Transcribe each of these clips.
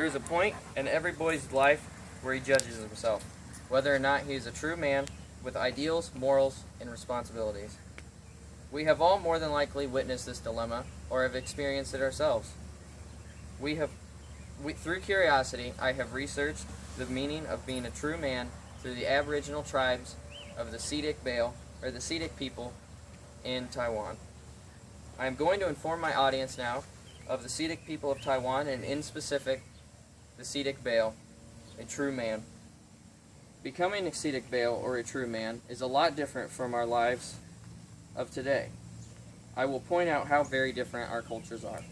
There is a point in every boy's life where he judges himself, whether or not he is a true man with ideals, morals, and responsibilities. We have all more than likely witnessed this dilemma or have experienced it ourselves. Through curiosity, I have researched the meaning of being a true man through the Aboriginal tribes of the Seediq Bale, or the Seediq people in Taiwan. I am going to inform my audience now of the Seediq people of Taiwan, and in specific, the Seediq Bale, a true man. Becoming a Seediq Bale, or a true man, is a lot different from our lives of today. I will point out how very different our cultures are.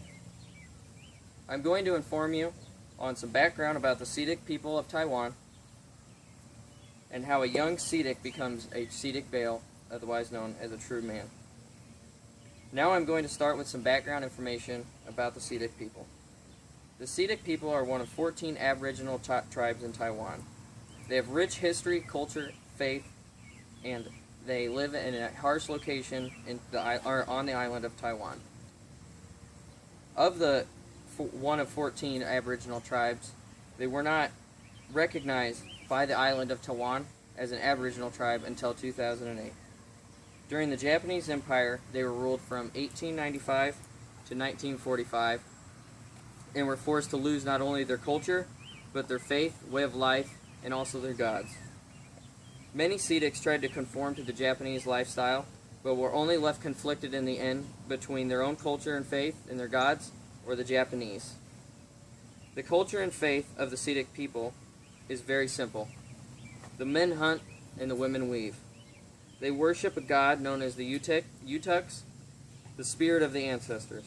I'm going to inform you on some background about the Seediq people of Taiwan and how a young Seediq becomes a Seediq Bale, otherwise known as a true man. Now I'm going to start with some background information about the Seediq people. The Seediq people are one of 14 Aboriginal tribes in Taiwan. They have rich history, culture, faith, and they live in a harsh location on the island of Taiwan. Of the one of 14 Aboriginal tribes, they were not recognized by the island of Taiwan as an Aboriginal tribe until 2008. During the Japanese Empire, they were ruled from 1895 to 1945 and were forced to lose not only their culture, but their faith, way of life, and also their gods. Many Seediqs tried to conform to the Japanese lifestyle, but were only left conflicted in the end between their own culture and faith and their gods, or the Japanese. The culture and faith of the Seediq people is very simple. The men hunt and the women weave. They worship a god known as the Utuks, the spirit of the ancestors,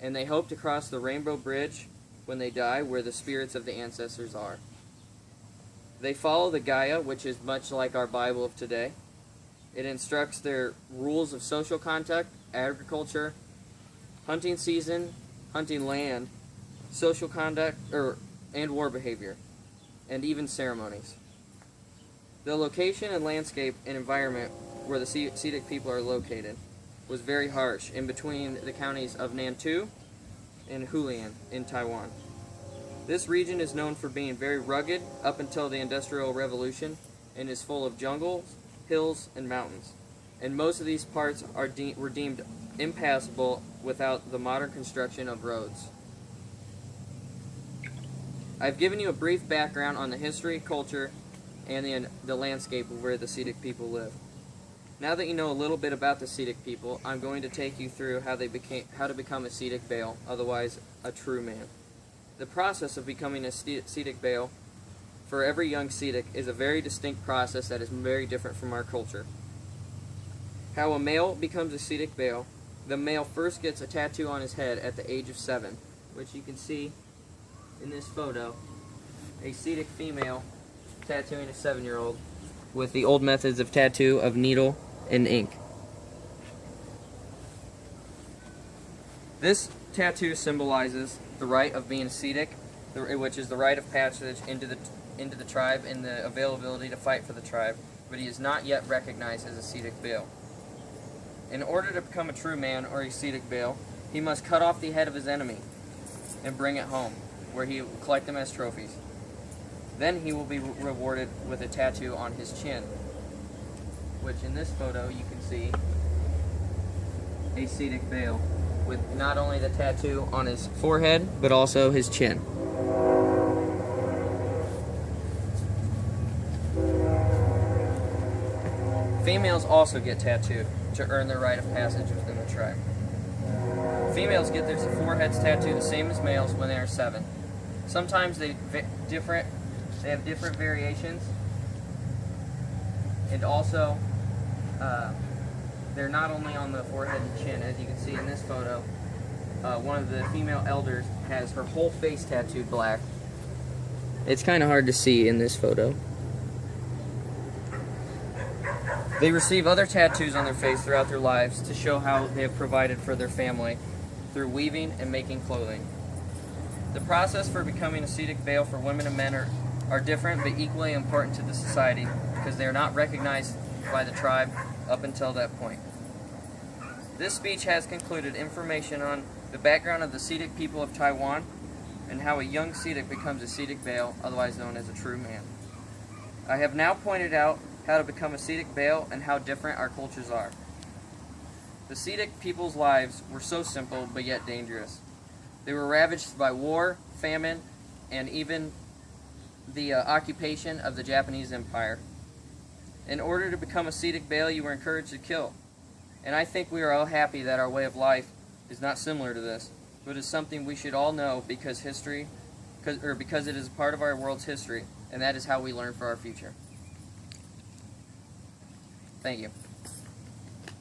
and they hope to cross the Rainbow Bridge when they die, where the spirits of the ancestors are. They follow the Gaia, which is much like our Bible of today. It instructs their rules of social conduct, agriculture, hunting season, hunting land, social conduct, and war behavior, and even ceremonies. The location and landscape and environment where the Seediq people are located was very harsh, in between the counties of Nantou and Hualien in Taiwan. This region is known for being very rugged up until the Industrial Revolution and is full of jungles, hills, and mountains. And most of these parts were deemed impassable without the modern construction of roads. I've given you a brief background on the history, culture, and the landscape of where the Seediq people live. Now that you know a little bit about the Seediq people, I'm going to take you through how to become a Seediq Bale, otherwise a true man. The process of becoming a Seediq Bale for every young Seediq is a very distinct process that is very different from our culture. How a male becomes a Seediq Bale: the male first gets a tattoo on his head at the age of 7, which you can see in this photo, a Seediq female tattooing a 7-year-old with the old methods of tattoo of needle and ink. This tattoo symbolizes the right of being a Seediq, which is the right of passage into the tribe and the availability to fight for the tribe, but he is not yet recognized as a Seediq Bale. In order to become a true man or a Seediq Bale, he must cut off the head of his enemy and bring it home, where he will collect them as trophies. Then he will be rewarded with a tattoo on his chin, which in this photo you can see a Seediq Bale with not only the tattoo on his forehead, but also his chin. Females also get tattooed to earn their right of passage within the tribe. Females get their foreheads tattooed the same as males when they are 7. Sometimes they have different variations, and also they're not only on the forehead and chin, as you can see in this photo. One of the female elders has her whole face tattooed black. It's kind of hard to see in this photo. They receive other tattoos on their face throughout their lives to show how they have provided for their family through weaving and making clothing. The process for becoming a Seediq Bale for women and men are different but equally important to the society, because they are not recognized by the tribe up until that point. This speech has concluded information on the background of the Seediq people of Taiwan and how a young Seediq becomes a Seediq Bale, otherwise known as a true man. I have now pointed out how to become a Seediq Bale and how different our cultures are. The Seediq people's lives were so simple but yet dangerous. They were ravaged by war, famine, and even the occupation of the Japanese Empire. In order to become a Seediq Bale, you were encouraged to kill. And I think we are all happy that our way of life is not similar to this, but is something we should all know because because it is part of our world's history, and that is how we learn for our future. Thank you.